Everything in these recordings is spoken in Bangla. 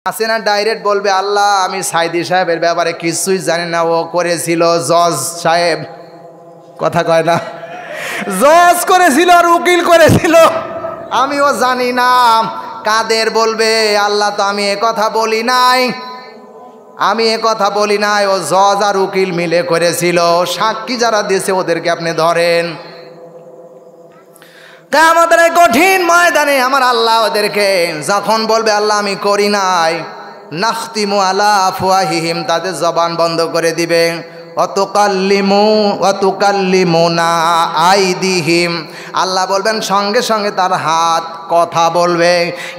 আসে না ডাইরেক্ট বলবে আল্লাহ আমি সাইদি সাহেবের ব্যাপারে কিছুই জানি না, ও করেছিল জজ সাহেব, কথা কয় না, জজ করেছিল আর উকিল করেছিল, আমিও জানি না। কাদের বলবে আল্লাহ তো আমি এ কথা বলি নাই, আমি এ কথা বলি নাই, ও জজ আর উকিল মিলে করেছিল, সাক্ষী যারা দিয়েছে ওদেরকে আপনি ধরেন। কিয়ামতের কঠিন ময়দানে আমার আল্লাহ ওদেরকে যখন বলবে আল্লাহ আমি করি নাই, নাখতিমু আলা আফওয়াহিহিম, তাদের জবান বন্ধ করে দিবে, অতুকাল্লিমুনা আইদিহিম, আল্লাহ বলবেন সঙ্গে সঙ্গে তার হাত কথা বলবে।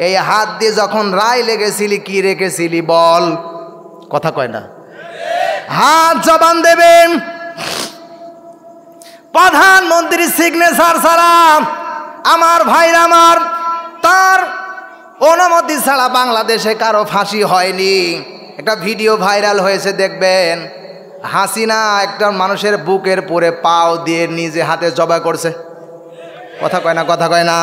এই হাত দিয়ে যখন রায় লেগেছিলি কি রেখেছিলি বল, কথা কয় না, হাত জবান দেবেন। প্রধানমন্ত্রীর সিগনেচার ছাড়া আমার ভাইরা আমার, তার অনুমতি ছাড়া বাংলাদেশে কারো ফাঁসি হয়নি। একটা ভিডিও ভাইরাল হয়েছে দেখবেন, হাসিনা একটা মানুষের বুকের পরে পাও দিয়ে নিজে হাতে জবাই করছে, কথা কয় না, কথা কয় না।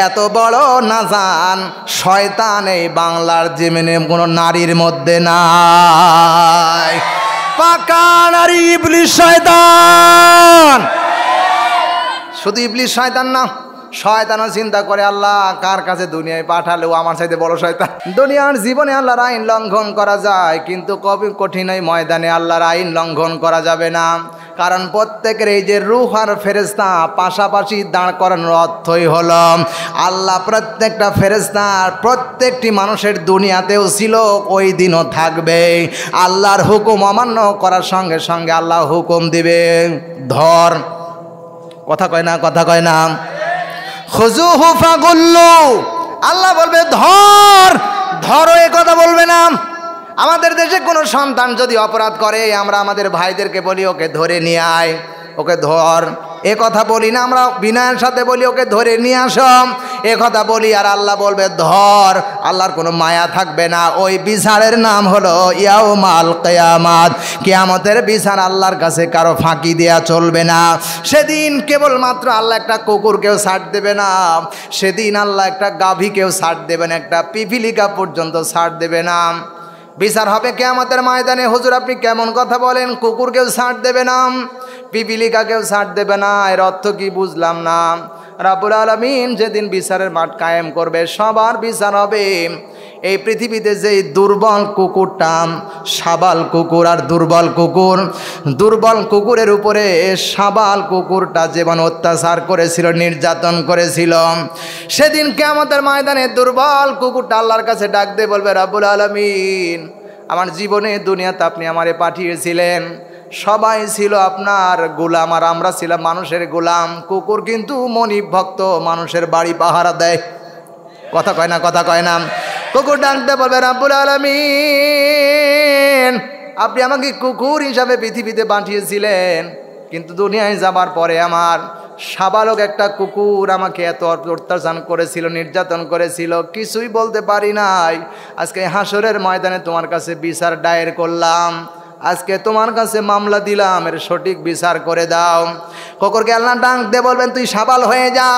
এত বড় না জান শয়তান এই বাংলার জমিনে কোনো নারীর মধ্যে নাই, পাকা নারী ইবলিস শয়তান। শুধু ইবলিস শয়তান না, শয়তানও চিন্তা করে আল্লাহ কার কাছে দুনিয়ায় পাঠালেও আমার চাইতে বড় শয়তান। দুনিয়ার জীবনে আল্লাহর আইন লঙ্ঘন করা যায়, কিন্তু কবি কঠিন এই ময়দানে আল্লাহর আইন লঙ্ঘন করা যাবে না। কারণ প্রত্যেকের এই যে রূহ আর ফেরেশতা পাশাপাশি দাঁড় করানোর অর্থই হলো আল্লাহ প্রত্যেকটা ফেরেশতার প্রত্যেকটি মানুষের দুনিয়াতেও ছিল, ওই দিনও থাকবে। আল্লাহর হুকুম অমান্য করার সঙ্গে সঙ্গে আল্লাহ হুকুম দিবে ধর, কথা কয় না, কথা কয় না, খুযুহু ফাগুল্লু, আল্লাহ বলবে ধর, ধরো, এ কথা বলবে না। আমাদের দেশে কোনো সন্তান যদি অপরাধ করে আমরা আমাদের ভাইদেরকে বলি ওকে ধরে নিয়ে আয়, ওকে ধর, এ কথা বলি না, আমরা বিনয়ের সাথে বলি ওকে ধরে নিয়ে আসো, এ কথা বলি। আর আল্লাহ বলবে ধর, আল্লাহর কোনো মায়া থাকবে না। ওই বিচারের নাম হলো ইয়াউমাল কিয়ামাত, কিয়ামতের বিচার। আল্লাহর কাছে কারো ফাঁকি দেয়া চলবে না। সেদিন কেবলমাত্র আল্লাহ একটা কুকুরকেও ছাড় দেবে না, সেদিন আল্লাহ একটা গাভীকেও ছাড় দেবে না, একটা পিপিলিকা পর্যন্ত ছাড় দেবে না। বিচার হবে কিয়ামতের ময়দানে। হুজুর আপনি কেমন কথা বলেন, কুকুরকেও ছাড় দেবে না, পিপিলিকাকেও ছাড় দেবে না, এর অর্থ কি বুঝলাম না। রাব্বুল আলামিন যেদিন বিচারের মাঠ কায়েম করবে সবার বিচার হবে। এই পৃথিবীতে যে দুর্বল কুকুরটা, সাবাল কুকুর আর দুর্বল কুকুর, দুর্বল কুকুরের উপরে সাবাল কুকুরটা যেমন অত্যাচার করেছিল, নির্যাতন করেছিল, সেদিন কিয়ামতের ময়দানে দুর্বল কুকুরটা আল্লাহর কাছে ডাক দিয়ে বলবে রাব্বুল আলামিন আমার জীবনে দুনিয়াতে আপনি আমারে পাঠিয়েছিলেন, সবাই ছিল আপনার গোলাম আর আমরা ছিলাম মানুষের গোলাম। কুকুর কিন্তু মনিব ভক্ত, মানুষের বাড়ি পাহারা দেয়, কথা কয় না, কথা কয় না। কুকুর ডাকতে বলবে রাব্বুল আলামিন আপনি আমাকে কুকুর হিসাবে পৃথিবীতে পাঠিয়েছিলেন, কিন্তু দুনিয়ায় যাবার পরে আমার সাবালক একটা কুকুর আমাকে এত অত্যাচার করেছিল, নির্যাতন করেছিল, কিছুই বলতে পারি নাই। আজকে হাসরের ময়দানে তোমার কাছে বিচার দায়ের করলাম, আজকে তোমার কাছে মামলা দিলাম, এর সঠিক বিচার করে দাও। কুকুরকে আল্লাহ ডাক দিয়ে বলবেন তুই সাবাল হয়ে যা।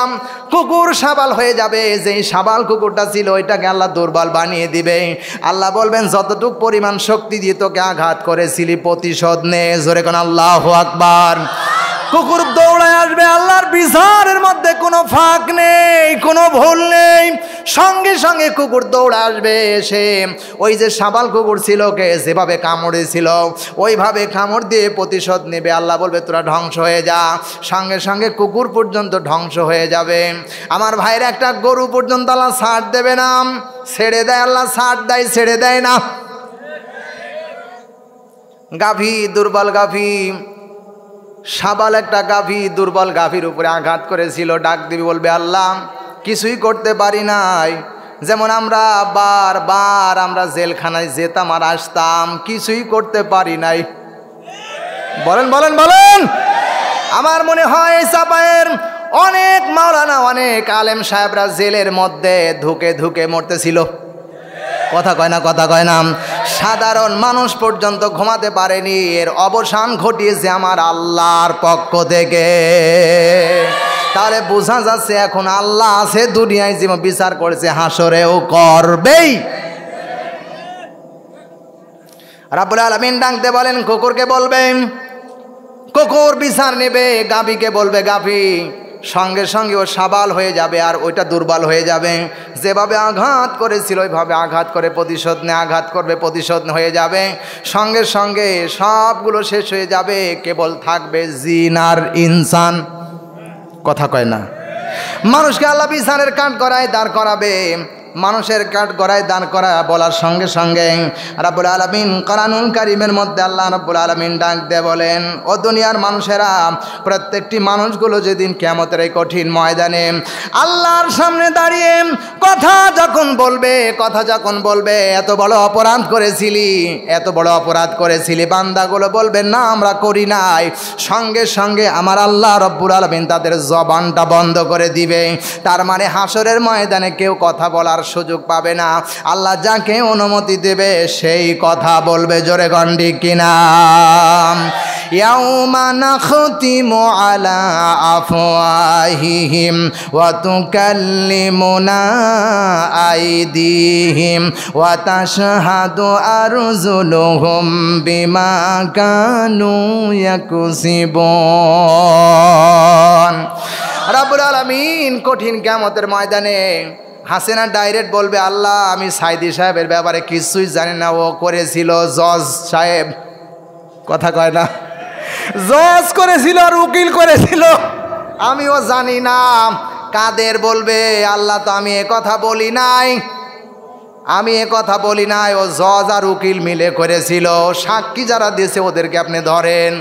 কুকুর সাবাল হয়ে যাবে, যেই সাবাল কুকুরটা ছিল ওইটাকে আল্লাহ দুর্বল বানিয়ে দিবে। আল্লাহ বলবেন যতটুক পরিমাণ শক্তি দিয়ে তোকে আঘাত করেছিলি প্রতিশোধ নে। জোরে কোন আল্লাহু আকবার। কুকুর দৌড়ায় আসবে, আল্লাহর বিচারের মধ্যে কোনো ফাঁক নেই, কোনো ভুল নেই। সঙ্গে সঙ্গে কুকুর দৌড়ে আসবে, এসে ওই যে সাবাল কুকুর ছিল কে যেভাবে কামড়েছিল ওইভাবে কামড় দিয়ে প্রতিশোধ নেবে। আল্লাহ বলবে তোরা ধ্বংস হয়ে যা। সঙ্গে সঙ্গে কুকুর পর্যন্ত ধ্বংস হয়ে যাবে। আমার ভাইয়ের একটা গরু পর্যন্ত আল্লাহ ছাড় দেবে না, ছেড়ে দেয় আল্লাহ, ছাড় দেয়, ছেড়ে দেয় না। গাভী, দুর্বল গাভী, সাবাল একটা গাভী দুর্বল গাভীর উপরে আঘাত করেছিল, ডাক দিবি বলবে আল্লাহ কিছুই করতে পারি নাই। যেমন আমরা বারবার আমরা জেলখানায় যেতাম আর আসতাম, কিছুই করতে পারি নাই। বলেন বলেন বলেন। আমার মনে হয় চাপায়ের অনেক মাওলানা, অনেক আলেম সাহেবরা জেলের মধ্যে ধুকে ধুকে মরতেছিল, কথা কয় না, কথা কয় না। সাধারণ মানুষ পর্যন্ত ঘুমাতে পারেনি, এর অবসান ঘটিয়েছে আমার আল্লাহর পক্ষ থেকে। তাহলে বোঝা যাচ্ছে এখন আল্লাহ আছে দুনিয়ায়, যেমন বিচার করেছে হাসরেও করবেই। রাব্বুল আলামিন ডাকতে বলেন কুকুরকে বলবেন, কুকুর বিচার নেবে, গাভীকে বলবে গাভী, সঙ্গে সঙ্গে ও সাবাল হয়ে যাবে আর ওইটা দুর্বল হয়ে যাবে। যেভাবে আঘাত করেছিল ওইভাবে আঘাত করে প্রতিশোধ নিয়ে আঘাত করবে, প্রতিশোধ হয়ে যাবে, সঙ্গে সঙ্গে সবগুলো শেষ হয়ে যাবে, কেবল থাকবে জিন আর ইনসান। কথা কয় না? মানুষকে আল্লাহ বিচারের কাঠ গড়ায় দাঁড় করাবে, মানুষের কাঠ গড়ায় দাঁড় করা বলার সঙ্গে সঙ্গে রাব্বুল আলামিন কোরআনুল কারীমের মধ্যে আল্লাহ রাব্বুল আলামিন ডাক দিয়ে বলেন, ও দুনিয়ার মানুষেরা, প্রত্যেকটি মানুষগুলো যেদিন কিয়ামতের এই কঠিন ময়দানে আল্লাহর সামনে দাঁড়িয়ে কথা যখন বলবে, এত বড় অপরাধ করেছিলি, এত বড় অপরাধ করেছিলি, বান্দাগুলো বলবে না আমরা করি নাই, সঙ্গে সঙ্গে আমার আল্লাহ রাব্বুল আলামিন তাদের জবানটা বন্ধ করে দিবে। তার মানে হাসরের ময়দানে কেউ কথা বলার সুযোগ পাবে না, আল্লাহ যাকে অনুমতি দেবে সেই কথা বলবে। জোরে গন্ডি কিনা? ইয়াউমা নাখতিমু আলা আফওয়াহিহিম ওয়া তুকাল্লিমুনা আইদিহিম ওয়া তাশহাদু আরজুলুহুম বিমা কানু ইয়াকসিবুন। রাব্বুল আলামিন কঠিন কিয়ামতের ময়দানে হাসিনা ডাইরেক্ট বলবে, আল্লাহ আমি সাইদি সাহেবের ব্যাপারে কিছুই জানি না, ও করেছিল জজ সাহেব। কথা কয় না? জজ করেছিল আর উকিল করেছিল, আমিও জানি না। কাদের বলবে, আল্লাহ তো আমি এ কথা বলি নাই, ও জজ আর উকিল মিলে করেছিল, সাক্ষী যারা দিয়েছে ওদেরকে আপনি ধরেন।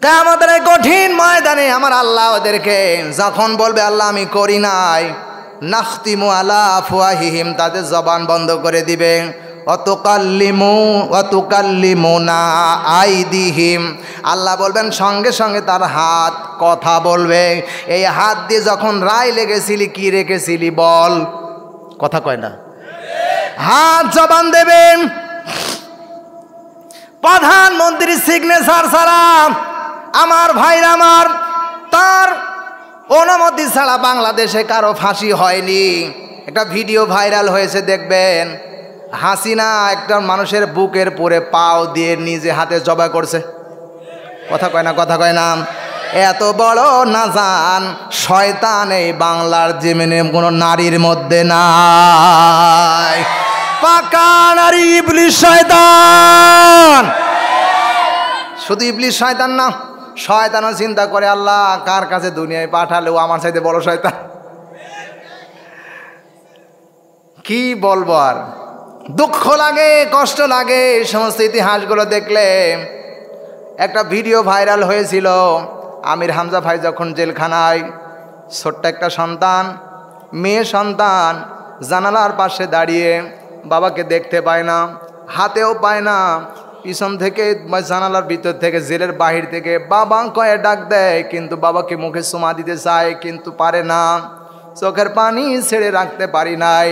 কিয়ামতের এই কঠিন ময়দানে আমার আল্লাহ ওদেরকে যখন বলবে আল্লাহ আমি করি নাই, নাখতিমু আলা আফওয়াহিহিম, তাদের জবান বন্ধ করে দিবে, অতুকাল্লিমুনা আইদিহিম, আল্লাহ বলবেন সঙ্গে সঙ্গে তার হাত কথা বলবে। এই হাত দিয়ে যখন রায় লেগেছিলি কি রেখেছিলি বল। কথা কয় না? হাত জবান দেবেন। প্রধানমন্ত্রীর সিগনেচার ছাড়া আমার ভাইরা আমার, তার অনুমতি ছাড়া বাংলাদেশে কারো ফাঁসি হয়নি। একটা ভিডিও ভাইরাল হয়েছে, দেখবেন। হাসিনা একটা মানুষের বুকের পরে পাও দিয়ে নিজে হাতে জবাই করছে। কথা কয় না? কথা কয় না? এত বড় নাজান শয়তান এই বাংলার জমিনে কোনো নারীর মধ্যে নাই। পাকা নারী ইবলিস শয়তান। শুধু ইবলিস শয়তান না, শয়তানও চিন্তা করে আল্লাহ কার কাছে দুনিয়ায় পাঠালেও আমার চাইতে বড় শয়তান। কি বলবো আর, দুঃখ লাগে, কষ্ট লাগে এই সমস্ত ইতিহাসগুলো দেখলে। একটা ভিডিও ভাইরাল হয়েছিল, আমির হামজা ভাই যখন জেলখানায়, ছোট্ট একটা সন্তান, মেয়ে সন্তান, জানালার পাশে দাঁড়িয়ে বাবাকে দেখতে পায় না, হাতেও পায় না, পিছন থেকে জানালার ভিতর থেকে জেলের বাহির থেকে বাবা কয়ে ডাক দেয়, কিন্তু বাবাকে মুখে চুমা দিতে চায় কিন্তু পারে না, চোখের পানি ছেড়ে রাখতে পারি নাই।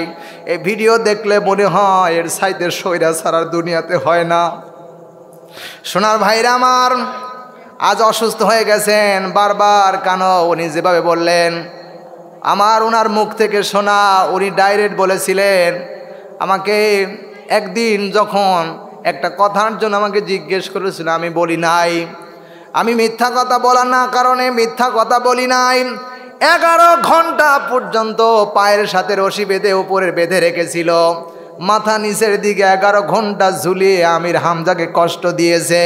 এই ভিডিও দেখলে মনে হয় এর সাইতে স্বৈরাচার আর দুনিয়াতে হয় না। সোনার ভাইরা আমার, আজ অসুস্থ হয়ে গেছেন বারবার, কেন? উনি যেভাবে বললেন, আমার ওনার মুখ থেকে শোনা, উনি ডাইরেক্ট বলেছিলেন আমাকে একদিন যখন একটা কথার জন্য আমাকে জিজ্ঞেস করেছিল, আমি বলি নাই, আমি মিথ্যা কথা বলার না কারণে মিথ্যা কথা বলি নাই। 11 ঘন্টা পর্যন্ত পায়ের সাথে রশি বেঁধে উপরে বেঁধে রেখেছিল, মাথা নিচের দিকে 11 ঘন্টা ঝুলিয়ে আমির হামজাকে কষ্ট দিয়েছে।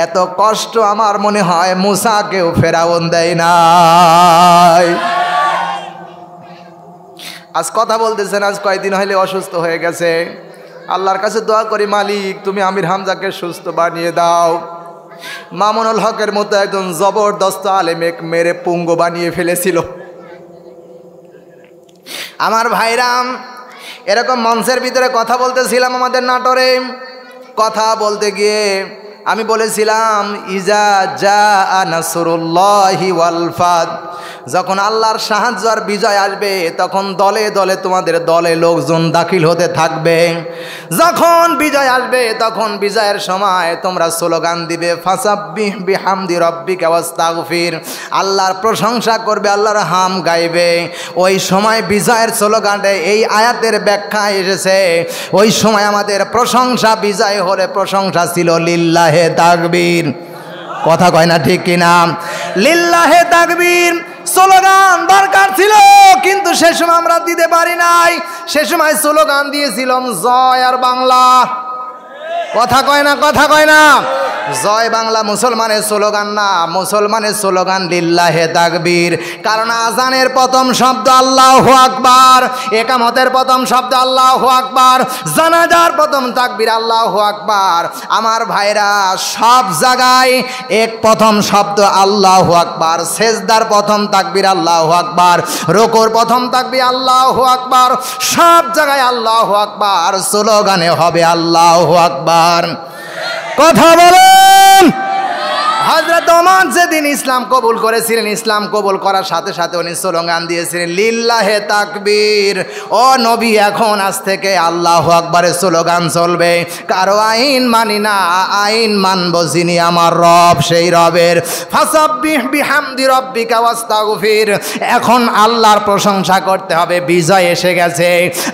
এত কষ্ট আমার মনে হয় মুসাকেও ফেরাউন দেয় নাই। আজ কথা বলতেছেন, আজ কয়েকদিন হইলে অসুস্থ হয়ে গেছে। আল্লাহর কাছে দোয়া করি, মালিক তুমি আমির হামজাকে সুস্থ বানিয়ে দাও। মামুনুল হকের মতো একজন জবরদস্ত আলেমেক মেরে পুঙ্গ বানিয়ে ফেলেছিল। আমার ভাইরাম, এরকম মঞ্চের ভিতরে কথা বলতেছিলাম আমাদের নাটোরে। কথা বলতে গিয়ে আমি বলেছিলাম, ইজা জা নাসরুল্লাহি ওয়াল ফাত যখন আল্লাহর সাহায্য আর বিজয় আসবে তখন দলে দলে তোমাদের দলে লোকজন দাখিল হতে থাকবে। যখন বিজয় আসবে তখন বিজয়ের সময় তোমরা স্লোগান দিবে ফাসাব্বিহ বিহামদি রাব্বিকা ওয়াস্তাগফির, আল্লাহর প্রশংসা করবে, আল্লাহর হাম গাইবে। ওই সময় বিজয়ের স্লোগানে এই আয়াতের ব্যাখ্যা এসেছে, ওই সময় আমাদের প্রশংসা বিজয় হলে প্রশংসা ছিল লিল্লাহে তাকবীর। কথা কয় না ঠিক কিনা? লিল্লাহে তাকবীর স্লোগান দরকার ছিল, কিন্তু সে সময় আমরা দিতে পারি নাই। সে সময় স্লোগান দিয়েছিলাম জয় আর বাংলা। কথা কয় না, কথা কয় না। জয় বাংলা মুসলমানের স্লোগান না, মুসলমানের স্লোগান লিল্লাহে তাকবীর। কারণ আজানের প্রথম শব্দ আল্লাহু আকবার, একামতের প্রথম শব্দ আল্লাহু আকবার, জানাজার প্রথম তাকবীর আল্লাহু আকবার। আমার ভাইরা, সব জায়গায় এক প্রথম শব্দ আল্লাহু আকবার, সেজদার প্রথম তাকবীর আল্লাহু আকবার, রুকুর প্রথম তাকবীর আল্লাহু আকবার, সব জায়গায় আল্লাহু আকবার, স্লোগানে হবে আল্লাহু আকবার। কথা বলেন। হযরত ওমর যেদিন ইসলাম কবুল করেছিলেন, ইসলাম কবুল করার সাথে সাথে উনি স্লোগান দিয়েছিলেন লিল্লাহে তাকবীর। ও নবী, এখন আজ থেকে আল্লাহু আকবারের স্লোগান চলবে। কারো আইন মানি না, আইন মানব যিনি আমার রব, সেই রবের। ফাসাব্বিহ বিহামদি রাব্বিকা ওয়াস্তাগফির। এখন আল্লাহর প্রশংসা করতে হবে, বিজয় এসে গেছে।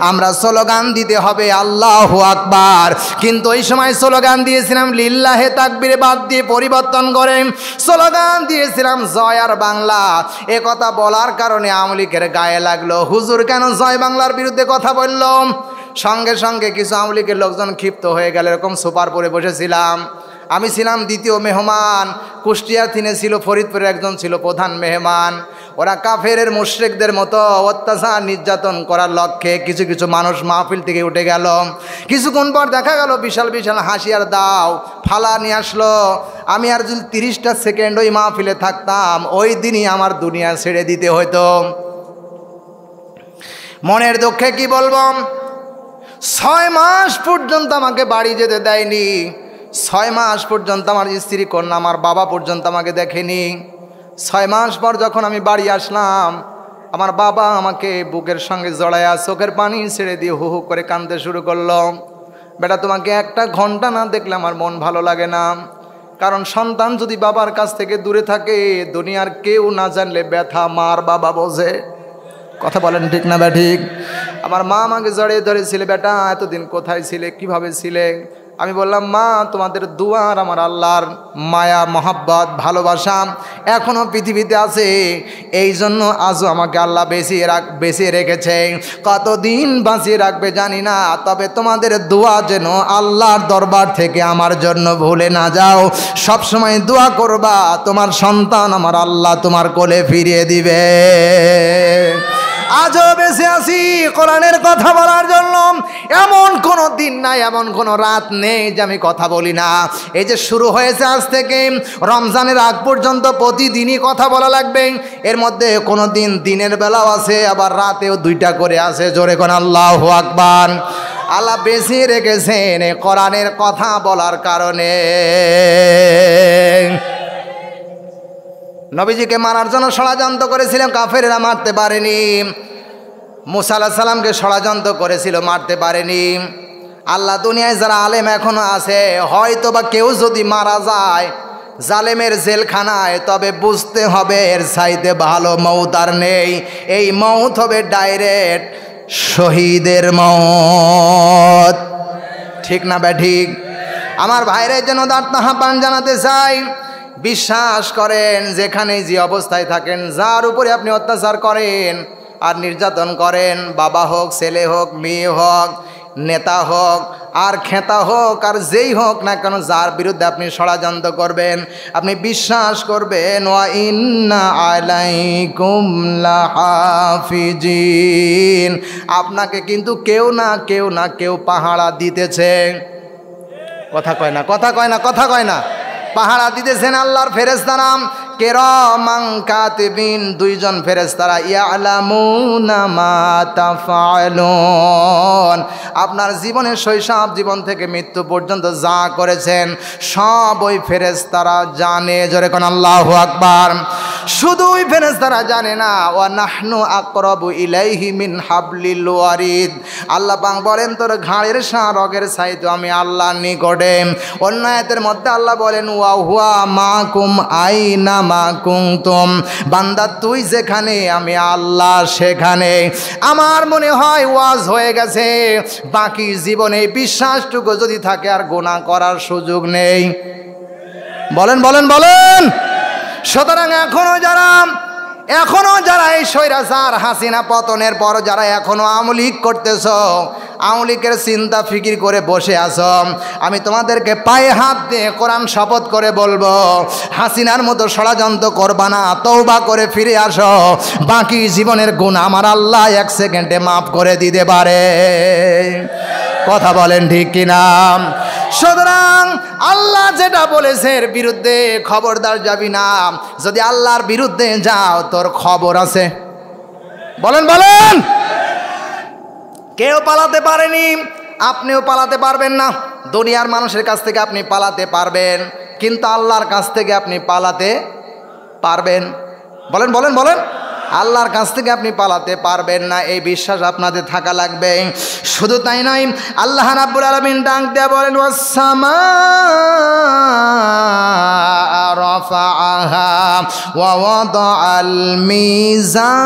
আমরা স্লোগান দিতে হবে আল্লাহু আকবার, কিন্তু ওই সময় স্লোগান দিয়েছিলাম লিল্লাহে তাকবীর বাদ দিয়ে পরিবর্তন করে স্লোগান দিয়েছিলাম জয় আর বাংলা। এ কথা বলার কারণে আওয়ামী লীগের গায়ে লাগলো, হুজুর কেন জয় বাংলার বিরুদ্ধে কথা বললাম। সঙ্গে সঙ্গে কিছু আওয়ামী লীগের লোকজন ক্ষিপ্ত হয়ে গেল। এরকম সুপার পরে বসেছিলাম, আমি ছিলাম দ্বিতীয় মেহমান, কুষ্টিয়ার থিনে ছিল ফরিদপুরের একজন ছিল প্রধান মেহমান। ওরা কাফেরের মুশরিকদের মতো অত্যাচার নির্যাতন করার লক্ষ্যে কিছু কিছু মানুষ মাহফিল থেকে উঠে গেল। কিছুক্ষণ পর দেখা গেল বিশাল বিশাল হাসিয়ার দাও ফালা নিয়ে আসলো। আমি আর যদি 30টা সেকেন্ড ওই মাহফিলে থাকতাম, ওই দিনই আমার দুনিয়া ছেড়ে দিতে হতো। মনের দুঃখে কি বলবো, 6 মাস পর্যন্ত আমাকে বাড়ি যেতে দেয়নি। 6 মাস পর্যন্ত আমার স্ত্রী কন্যা, আমার বাবা পর্যন্ত আমাকে দেখেনি। 6 মাস পর যখন আমি বাড়ি আসলাম, আমার বাবা আমাকে বুকের সঙ্গে জড়ায়া চোখের পানি ছেড়ে দিয়ে হু হু করে কাঁদতে শুরু করলো। বেটা, তোমাকে একটা ঘন্টা না দেখলে আমার মন ভালো লাগে না। কারণ সন্তান যদি বাবার কাছ থেকে দূরে থাকে, দুনিয়ার কেউ না জানলে ব্যথা মার বাবা বোঝে। কথা বলেন ঠিক না বা ঠিক? আমার মা আমাকে জড়িয়ে ধরেছিলে, বেটা এতদিন কোথায় ছিলে, কিভাবে ছিলে? আমি বললাম, মা তোমাদের দুয়ার আমার আল্লাহর মায়া মহাব্বত ভালোবাসা এখনও পৃথিবীতে আছে, এই জন্য আজও আমাকে আল্লাহ বেঁচিয়ে রেখেছে। কতদিন বাঁচিয়ে রাখবে জানি না, তবে তোমাদের দোয়া যেন আল্লাহর দরবার থেকে আমার জন্য ভুলে না যাও। সবসময় দোয়া করবা, তোমার সন্তান আমার আল্লাহ তোমার কোলে ফিরিয়ে দিবে। আজও বেঁচে আছি কোরআনের কথা বলার জন্য। এমন কোনো দিন নাই, এমন কোনো রাত নেই যে আমি কথা বলি না। এই যে শুরু হয়েছে আজ থেকে রমজানের আগ পর্যন্ত প্রতিদিনই কথা বলা লাগবে। এর মধ্যে কোনো দিন দিনের বেলাও আছে, আবার রাতেও 2টা করে আছে। জোরে কোন আল্লাহু আকবার। আল্লাহ বেঁচে রেখেছেন কোরআনের কথা বলার কারণে। নবীজিকে মারার জন্য ষড়যন্ত্র করেছিলেন, কাফেরেরা মারতে পারেনি। মুসা আলাইহিস সালামকে ষড়যন্ত্র করেছিল, মারতে পারেনি। আল্লাহ দুনিয়ায় যারা আলেম এখনো আছে, হয়তো বা কেউ যদি মারা যায় জালেমের জেলখানায়, তবে বুঝতে হবে এর চাইতে ভালো মওত আর নেই। এই মওত হবে ডাইরেক্ট শহীদের মওত। ঠিক না বে ঠিক? আমার ভাইরের জন্য আহ্বান জানাতে চাই, বিশ্বাস করেন যেখানে যে অবস্থায় থাকেন, যার উপরে আপনি অত্যাচার করেন আর নির্যাতন করেন, বাবা হোক, ছেলে হোক, মেয়ে হোক, নেতা হোক আর খেতা হোক আর যেই হোক না কেন, যার বিরুদ্ধে আপনি ষড়যন্ত্র করবেন, আপনি বিশ্বাস করবেন ওয়া ইন্না আলাইকুম লাহাফিজিন, আপনাকে কিন্তু কেউ না কেউ পাহারা দিতেছে। কথা কয় না, কথা কয় না, কথা কয় না। পাহারা দিতেছেন আল্লাহর ফেরেশতারা কিরামান কাতিবিন, 2 জন ফেরেশতারা ইয়ালামুনা মা তাফআলুন। আপনার জীবনের শৈশব জীবন থেকে মৃত্যু পর্যন্ত যা করেছেন সব ওই ফেরেশতারা জানে। জোরে কোন আল্লাহু আকবার। শুধুই ফেরেশতারা জানে না, ওয়া নাহনু আকরাবু ইলাইহি মিন হাবলিল ওয়ারিদ। আল্লাহ পাক বলেন তোর ঘাড়ের শারকের চাইতে আমি আল্লাহর নিকটে। অন্য আয়াতের মধ্যে আল্লাহ বলেন ওয়া হুয়া মাকুম আইনা মা কুনতুম, বান্দা তুই যেখানে আমি আল্লাহ সেখানে। আমার মনে হয় ওয়াজ হয়ে গেছে, বাকি জীবনে বিশ্বাসটুকু যদি থাকে আর গুনাহ করার সুযোগ নেই। বলেন বলেন বলেন। সুতরাং এখনো যারা এই স্বৈরাচার হাসিনা পতনের পর যারা এখনো আওয়ামী লীগ করতেছ, আওয়ামী লীগের চিন্তা ফিকির করে বসে আছো, আমি তোমাদেরকে পায়ে হাত দিয়ে কোরআন শপথ করে বলবো, হাসিনার মতো ষড়যন্ত্র করবা না, তওবা করে ফিরে আসো। বাকি জীবনের গুনাহ আমার আল্লাহ 1 সেকেন্ডে মাফ করে দিতে পারে। কথা বলেন ঠিক কিনা? সুতরাং আল্লাহ যেটা বলেছে এর বিরুদ্ধে খবরদার যাবি না। যদি আল্লাহর বিরুদ্ধে যাও তোর খবর আছে। বলেন বলেন। কেউ পালাতে পারেনি, আপনিও পালাতে পারবেন না। দুনিয়ার মানুষের কাছ থেকে আপনি পালাতে পারবেন, কিন্তু আল্লাহর কাছ থেকে আপনি পালাতে পারবেন। বলেন বলেন বলেন। আল্লাহর কাছ থেকে আপনি পালাতে পারবেন না, এই বিশ্বাস আপনাদের থাকা লাগবে। শুধু তাই নয়, আল্লাহ রাব্বুল আলামিন ডাক দেয়া বলেন ওয়াস-সামাআ রাফাআহা ওয়া ওয়াদাআল মিজান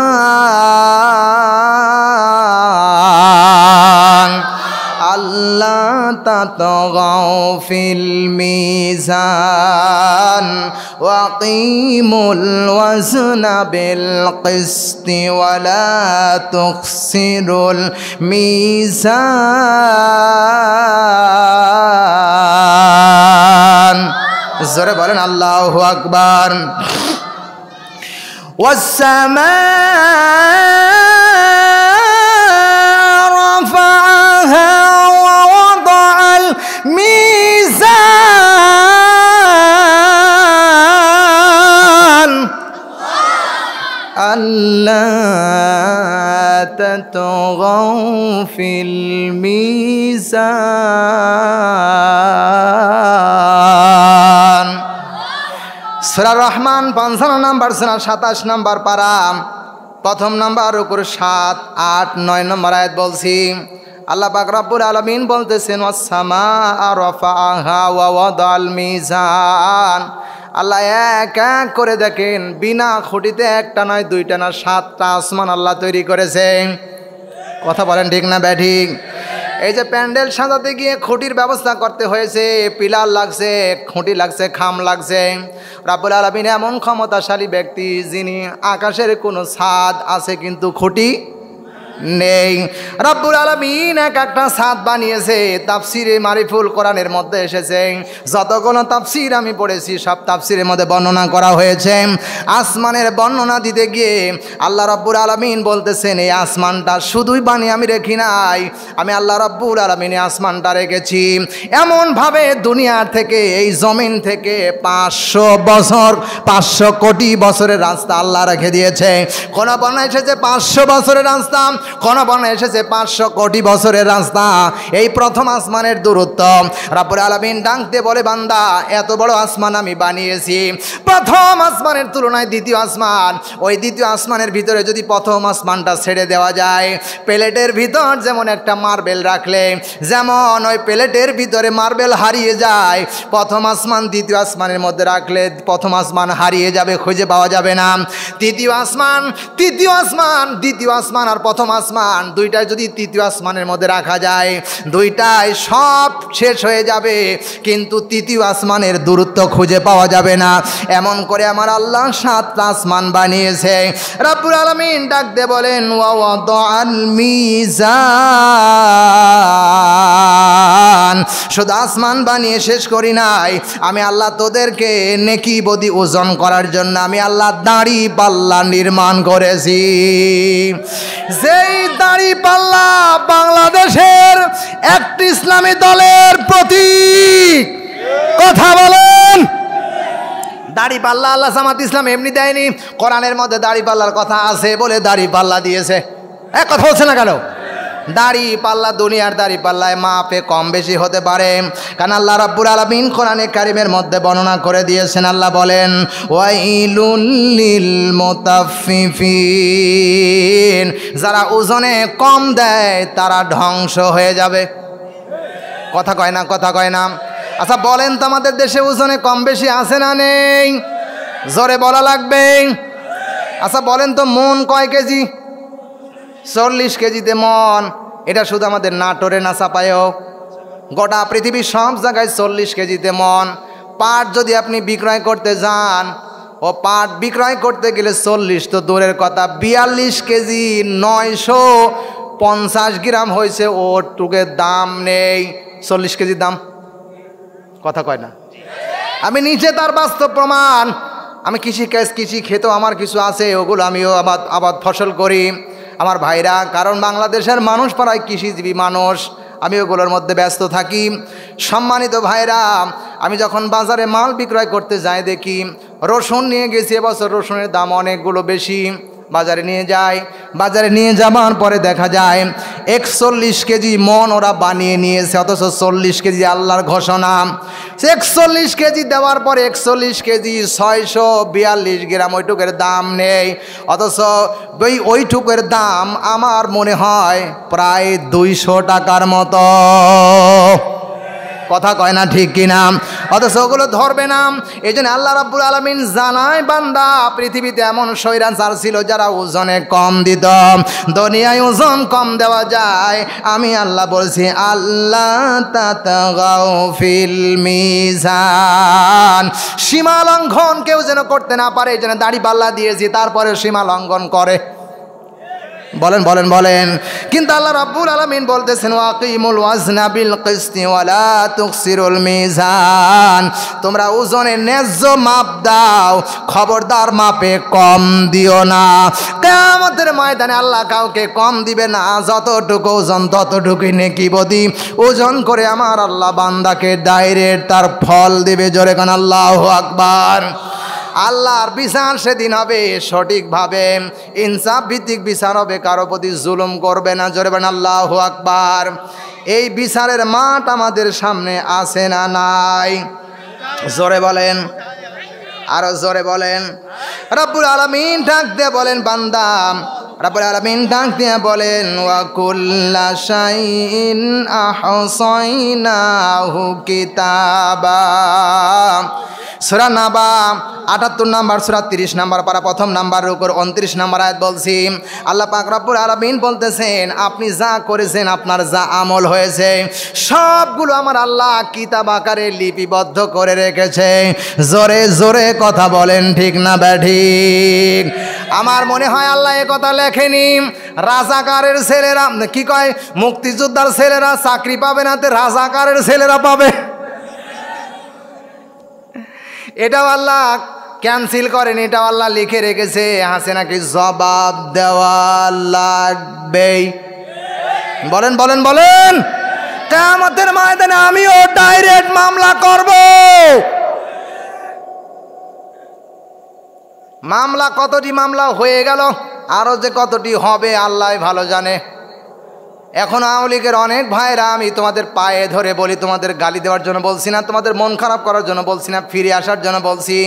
আল্লাহ তাতগাও ফিল মিজান ওয়াকিমুল ওয়াজনা বিল কিসতি ওয়ালা তুখসিরুল মিজান। জোরে বলেন আল্লাহু আকবার। ألا تطغوا في الميزان। সূরা রহমান 55 নম্বর সূরা 27 নম্বর পারা, প্রথম নম্বর রুকুর 7, 8, 9 নম্বর আয়াত বলছি। আল্লাহ পাক রব্বুল আলামিন বলতেছেন ওয়াস-সামাআ রাফাআহা ওয়া ওয়াদাল মিজান। আল্লাহ এক এক করে দেখেন, বিনা খুঁটিতে একটা নয়, দুইটা না, 7টা আসমান আল্লাহ তৈরি করেছেন। কথা বলেন ঠিক না ব্যাঠিক? এই যে প্যান্ডেল সাজাতে গিয়ে খুঁটির ব্যবস্থা করতে হয়েছে, পিলার লাগছে, খুঁটি লাগছে, খাম লাগছে। রব্বুল আলামিন এমন ক্ষমতাশালী ব্যক্তি যিনি আকাশের কোনো ছাদ আছে কিন্তু খুঁটি নেই। রব্বুল আলামিন এক একটা ছাদ বানিয়েছে। তাফসিরে মারিফুল কোরআনের মধ্যে এসেছে, যতগুলো তাফসির আমি পড়েছি সব তাফসিরের মধ্যে বর্ণনা করা হয়েছে। আসমানের বর্ণনা দিতে গিয়ে আল্লাহ রব্বুল আলামিন বলতেছেন এই আসমানটা শুধুই বানিয়ে আমি রেখি নাই, আমি আল্লাহ রব্বুল আলামিন আসমানটা রেখেছি এমনভাবে দুনিয়ার থেকে, এই জমিন থেকে 500 বছর, 500 কোটি বছরের রাস্তা আল্লাহ রেখে দিয়েছে। কোন বর্ণনা এসেছে 500 বছরের রাস্তা, কোন বর্ণনা এসেছে 500 কোটি বছরের রাস্তা। এই প্রথম আসমানের দূরত্ব। রব্বুল আলামিন ডাকতে বলে বান্দা এত বড় আসমান আমি বানিয়েছি, প্রথম আসমানের তুলনায় দ্বিতীয় আসমান, ওই দ্বিতীয় আসমানের ভিতরে যদি প্রথম আসমানটা ছেড়ে দেওয়া যায়, প্লেটের ভিতর যেমন একটা মার্বেল রাখলে যেমন ওই প্লেটের ভিতরে মার্বেল হারিয়ে যায়, প্রথম আসমান দ্বিতীয় আসমানের মধ্যে রাখলে প্রথম আসমান হারিয়ে যাবে, খুঁজে পাওয়া যাবে না। তৃতীয় আসমান, তৃতীয় আসমান, দ্বিতীয় আসমান আর প্রথম আসমান দুইটাই যদি তৃতীয় আসমানের মধ্যে রাখা যায়, দুইটাই সব শেষ হয়ে যাবে, কিন্তু তৃতীয় আসমানের দূরত্ব খুঁজে পাওয়া যাবে না। এমন করে আমার আল্লাহ 7টা আসমান বানিয়েছে। রব্বুল আলামিন ডাক দিয়ে বলেন ওয়া ওয়াদাল মিজান। শুধু আসমান বানিয়ে শেষ করি নাই, আমি আল্লাহ তোদেরকে নেকি বদি ওজন করার জন্য আমি আল্লাহ দাড়ি পাল্লা নির্মাণ করেছি। যেই দাড়ি পাল্লা বাংলাদেশের একটি ইসলামী দলের প্রতীক। কথা বলেন। দাড়ি পাল্লা আল্লাহ জামাত ইসলাম এমনি দেয়নি, কোরআনের মধ্যে দাড়ি পাল্লার কথা আছে বলে দাড়ি পাল্লা দিয়েছে। এক কথা হচ্ছে না কেন? দাড়ি পাল্লা দুনিয়ার দাড়ি পাল্লায় মাপে কম বেশি হতে পারে, কারণ আল্লাহ রাব্বুল আলামিন কোরআনে কারিমের মধ্যে বর্ণনা করে দিয়েছেন। আল্লাহ বলেন ওয়াইলুল লিল মুতাফফিফিন, যারা ওজনে কম দেয় তারা ধ্বংস হয়ে যাবে। কথা কয় না, কথা কয় না। আচ্ছা বলেন তো আমাদের দেশে ওজনে কম বেশি আছে না নেই? জোরে বলা লাগবে। আচ্ছা বলেন তো মন কয় কেজি? 40 কেজিতে মন। এটা শুধু আমাদের নাটোরে না চাপায়ও, গোটা পৃথিবীর সব জায়গায় 40 কেজিতে মন। পাট যদি আপনি বিক্রয় করতে যান, ও পাট বিক্রয় করতে গেলে 40 তো দূরের কথা, 42 কেজি 950 গ্রাম হয়েছে, ওর টুকের দাম নেই। 40 কেজি দাম, কথা কয় না। আমি নিজে তার বাস্তব প্রমাণ। আমি কৃষি ক্ষেতেও আমার কিছু আছে, ওগুলো আমিও আবাদ ফসল করি আমার ভাইরা, কারণ বাংলাদেশের মানুষ প্রায় কৃষিজীবী মানুষ, আমি ওগুলোর মধ্যে ব্যস্ত থাকি। সম্মানিত ভাইরা, আমি যখন বাজারে মাল বিক্রয় করতে যাই দেখি রসুন নিয়ে গেছি, এবছর রসুনের দাম অনেকগুলো বেশি। বাজারে নিয়ে যাই, বাজারে নিয়ে যাবার পরে দেখা যায় 41 কেজি মন ওরা বানিয়ে নিয়েছে, অথচ 40 কেজি আল্লাহর ঘোষণা। 41 কেজি দেওয়ার পরে 41 কেজি 642 গ্রাম ওইটুকের দাম নেই, অথচ ওইটুকের দাম আমার মনে হয় প্রায় 200 টাকার মতো। কথা কয় না, ঠিক কিনা? অথচ ওগুলো ধরবে না। এই জন্য আল্লাহ রাব্বুল আলামিন জানায়, বান্দা পৃথিবীতে এমন স্বৈরাচার ছিল যারা ওজনে কম দিত। দুনিয়ায় ওজন কম দেওয়া যায়, আমি আল্লাহ বলছি আল্লাহ তাতাগাউ ফিল মিজান, সীমা লঙ্ঘন কেউ যেন করতে না পারে। এই জন্য দাড়ি পাল্লা দিয়েছি, তারপরে সীমা লঙ্ঘন করে। বলেন বলেন বলেন। কিন্তু আল্লাহ রাব্বুল আলামিন বলতেছেন ওয়াকিমুল ওয়াজনা বিল কিসতি ওয়ালা তুকসিরুল মিজান, তোমরা ওজনে ন্যায্য মাপ দাও, খবরদার মাপে কম দিও না। কিয়ামতের ময়দানে আল্লাহ কাউকে কম দিবে না, যতটুকু ওজন ততটুকুই নেকি বদি ওজন করে আমার আল্লাহ বান্দাকে ডাইরেক্ট তার ফল দিবে। জোরে কান আল্লাহু আকবার। আল্লাহর বিচার সেদিন হবে সঠিকভাবে, ইনসাফ ভিত্তিক বিচার হবে, কারো প্রতি জুলুম করবে না। জোরে বলেন আল্লাহু আকবার। এই বিচারের মাঠ আমাদের সামনে আছে না নাই? জোরে বলেন, আরো জোরে বলেন। রব্বুল আলামিন ডাক দিয়ে বলেন, বান্দা রব্বুল আলামিন ডাক দিয়ে বলেন ওয়া কুল্লা শাইইন আহসাইনাহু কিতাবা। সূরা নাবা ৭৮ নম্বর সূরা ৩০ নম্বর পারা প্রথম নাম্বার রুকুর ২৯ নম্বর আয়াত বলছি। আল্লাহ পাক রব্বুল আলামিন বলতেছেন, আপনি যা করেছেন, আপনার যা আমল হয়েছে সবগুলো আমার আল্লাহ কিতাব আকারে লিপিবদ্ধ করে রেখেছে। জোরে জোরে কথা বলেন, ঠিক না ব্যাঠিক? আমার মনে হয় আল্লাহ এ কথা লেখেনি রাজাকারের ছেলেরা, কি কয়, মুক্তিযোদ্ধার ছেলেরা চাকরি পাবে না, রাজাকারের ছেলেরা পাবে। এটাও আল্লাহ ক্যান্সেল করেন, এটাও আল্লাহ লিখে রেখেছে। হাসিনাকে জবাব দেওয়া লাগবে। বলেন বলেন বলেন। কিয়ামতের ময়দানে আমিও ডাইরেক্ট মামলা করব। মামলা কতটি মামলা হয়ে গেল, আরো যে কতটি হবে আল্লাহ ভালো জানে। এখন আওয়ামী লীগের অনেক ভাইরা, আমি তোমাদের পায়ে ধরে বলি, তোমাদের গালি দেওয়ার জন্য বলছি না, তোমাদের মন খারাপ করার জন্য বলছি না, ফিরে আসার জন্য বলছি।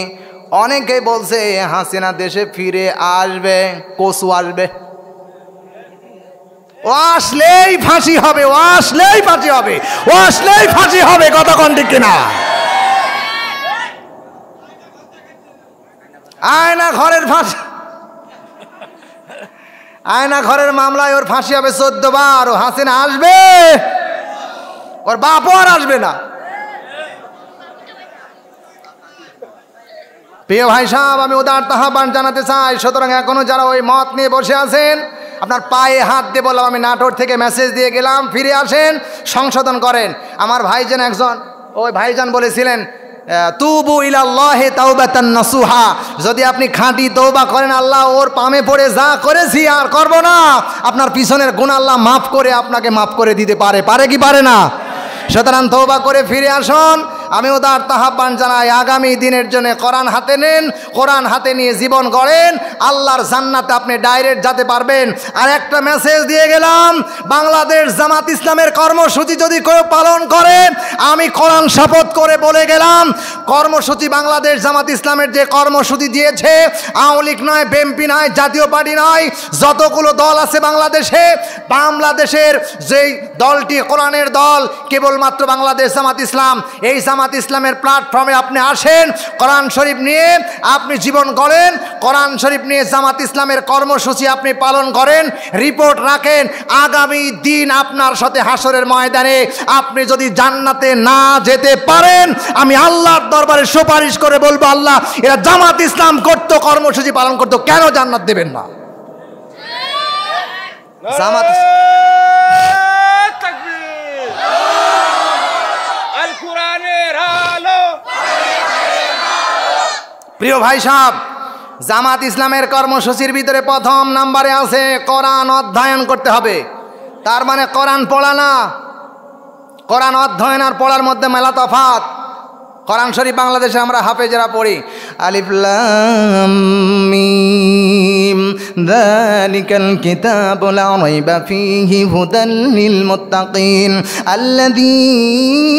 অনেকেই বলছে হাসিনা দেশে ফিরে আসবে, কচু আসবে, ও আসলেই ফাঁসি হবে, ও আসলেই ফাঁসি হবে, ও আসলেই ফাঁসি হবে। কথা কোন ঠিক কিনা? আয়না ঘরের ফাঁসি, আয়না ঘরের মামলায় ওর ফাঁসি হবে 14 বার। ও হাসিনা আসবে, ওর বাপও আর আসবে না। প্রিয় ভাই সাহেব, আমি উদারত আহ্বান জানাতে চাই। সুতরাং এখনো যারা ওই মত নিয়ে বসে আছেন, আপনার পায়ে হাত দিয়ে বললাম, আমি নাটোর থেকে মেসেজ দিয়ে গেলাম, ফিরে আসেন, সংশোধন করেন। আমার ভাইজান একজন, ওই ভাইজান বলেছিলেন তুবু ইলাল্লাহি তাওবাতান নাসুহা, যদি আপনি খাঁটি তওবা করেন, আল্লাহ ওর পামে পড়ে যা করেছি আর করব না, আপনার পিছনের গুনাহ আল্লাহ মাফ করে আপনাকে মাফ করে দিতে পারে। পারে কি পারে না? সুতরাং তওবা করে ফিরে আসুন। আমি উদার আহ্বান জানাই, আগামী দিনের জন্য কোরআন হাতে নেন, কোরআন হাতে নিয়ে জীবন গড়েন, আল্লাহর জান্নাতে আপনি ডাইরেক্ট যেতে পারবেন। আর একটা মেসেজ দিয়ে গেলাম, বাংলাদেশ জামাত ইসলামের কর্মসূচি যদি কেউ পালন করে, আমি কোরআন শপথ করে বলে গেলাম, কর্মসূচি বাংলাদেশ জামাত ইসলামের যে কর্মসূচি দিয়েছে, আওয়ামী লীগ নয়, বিএনপি নয়, জাতীয় পার্টি নয়, যতগুলো দল আছে বাংলাদেশের যেই দলটি কোরআনের দল কেবলমাত্র বাংলাদেশ জামাত ইসলাম। এই জামাত ইসলামের প্ল্যাটফর্মে আপনি আসেন, কোরআন শরীফ নিয়ে আপনি জীবন গড়েন, কোরআন শরীফ নিয়ে জামাত ইসলামের কর্মসূচি আপনি পালন করেন, রিপোর্ট রাখেন। আগামী দিন আপনার সাথে হাসরের ময়দানে আপনি যদি জান্নাতে না যেতে পারেন, আমি আল্লাহর দরবারে সুপারিশ করে বলবো, আল্লাহ এরা জামাত ইসলাম করতো, কর্মসূচি পালন করতো, কেন জান্নাত দেবেন না? জামাত প্রিয় ভাই সাহেব, জামাত ইসলামের কর্মসূচির ভিতরে প্রথম নাম্বারে আছে কোরআন অধ্যয়ন করতে হবে। তার মানে কোরআন পড়া না, কোরআন অধ্যয়ন আর পড়ার মধ্যে মেলা তফাৎ। কোরআন শরীফ বাংলাদেশে আমরা হাফেজরা পড়ি, আলিফ লাম মিম যালিকাল কিতাবু লা রাইবা ফীহি হুদাল লিল মুত্তাকিন আল্লাযীনা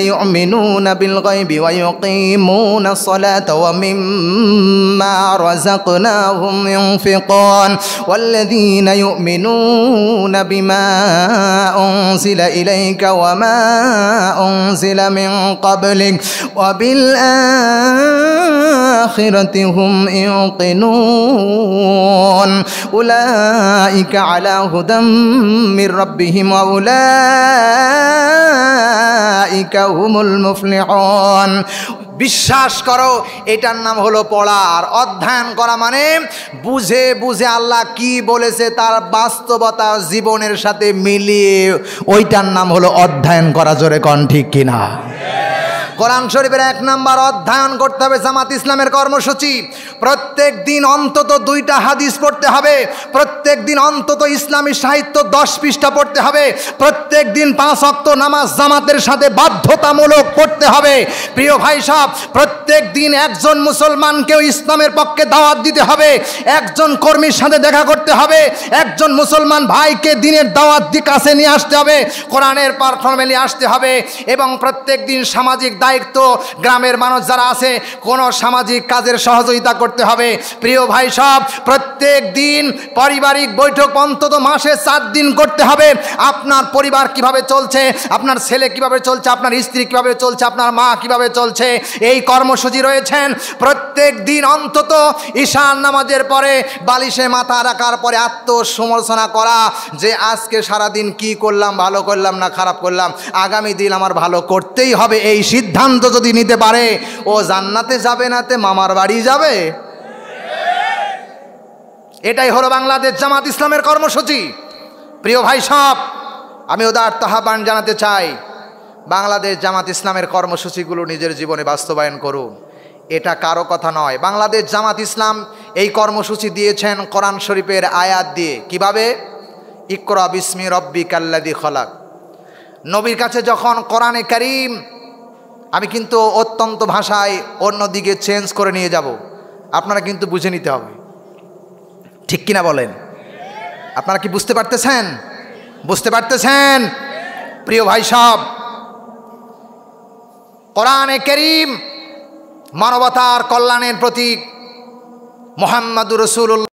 ইউমিনুনা বিল গায়বি ওয়া ইউকিমুনাস সালাতা ওয়া মিম্মা রাযাকনাহুম ইউনফিকুন ওয়াল্লাযীনা ইউমিনুনা বিমা উনজিলা ইলাইকা ওয়া মা উনজিলা মিন ক্বাবলিক وبالآخرة هم يوقنون أولئك على هدى من ربهم وأولئك هم المفلحون। বিশ্বাস করো, এটার নাম হলো পড়া। আর অধ্যয়ন করা মানে বুঝে বুঝে আল্লাহ কি বলেছে তার বাস্তবতা জীবনের সাথে মিলিয়ে, ওইটার নাম হলো অধ্যয়ন করা। জোরে কোন ঠিক কিনা? কোরআন শরীফের 1 নাম্বার অধ্যয়ন করতে হবে। জামাত ইসলামের কর্মসূচি, প্রত্যেক দিন অন্তত 2টা হাদিস পড়তে হবে, প্রত্যেক দিন অন্তত ইসলামী সাহিত্য 10 পৃষ্ঠা পড়তে হবে, প্রত্যেক দিন 5 ওয়াক্ত নামাজ জামাতের সাথে বাধ্যতামূলক পড়তে হবে। প্রিয় ভাই সাহেব, প্রত্যেক দিন একজন মুসলমানকেও ইসলামের পক্ষে দাওয়াত দিতে হবে, একজন কর্মীর সাথে দেখা করতে হবে, একজন মুসলমান ভাইকে দিনের দাওয়াত দিয়ে কাছে নিয়ে আসতে হবে, কোরআনের প্ল্যাটফর্মে নিয়ে আসতে হবে। এবং প্রত্যেক দিন সামাজিক দায়িত্ব, গ্রামের মানুষ যারা আছে কোনো সামাজিক কাজের সহযোগিতা করতে হবে। প্রিয় ভাই সব, প্রত্যেক দিন পারিবারিক বৈঠক অন্তত মাসে 4 দিন করতে হবে। আপনার পরিবার কিভাবে চলছে, আপনার ছেলে কিভাবে চলছে, আপনার স্ত্রী কিভাবে চলছে, আপনার মা কিভাবে চলছে, এই কর্মসূচি রয়েছেন। প্রত্যেক দিন অন্তত ঈশান নামাজের পরে বালিশে মাথা রাখার পরে আত্মসমালোচনা করা যে আজকে সারাদিন কি করলাম, ভালো করলাম না খারাপ করলাম, আগামী দিন আমার ভালো করতেই হবে। এই সিদ্ধান্ত যদি নিতে পারে, ও জান্নাতে যাবে নাতে মামার বাড়ি যাবে। এটাই হলো বাংলাদেশ জামাত ইসলামের কর্মসূচি। প্রিয় ভাই সব, আমি উদার আহ্বান জানাতে চাই, বাংলাদেশ জামাত ইসলামের কর্মসূচিগুলো নিজের জীবনে বাস্তবায়ন করুন। এটা কারো কথা নয়। বাংলাদেশ জামাত ইসলাম এই কর্মসূচি দিয়েছেন কোরআন শরীফের আয়াত দিয়ে। কিভাবে? ইকরা বিস্মি রব্বিকাল্লাযী খলাক। নবীর কাছে যখন কোরআনে কারীম, আমি কিন্তু অত্যন্ত ভাষায় অন্যদিকে চেঞ্জ করে নিয়ে যাব, আপনারা কিন্তু বুঝে নিতে হবে, ঠিক কিনা বলেন? আপনারা কি বুঝতে পারতেছেন? বুঝতে পারতেছেন? প্রিয় ভাই সব, কোরআনে কারীম মানবতার কল্যাণের প্রতীক। মুহাম্মাদুর রাসূলুল্লাহ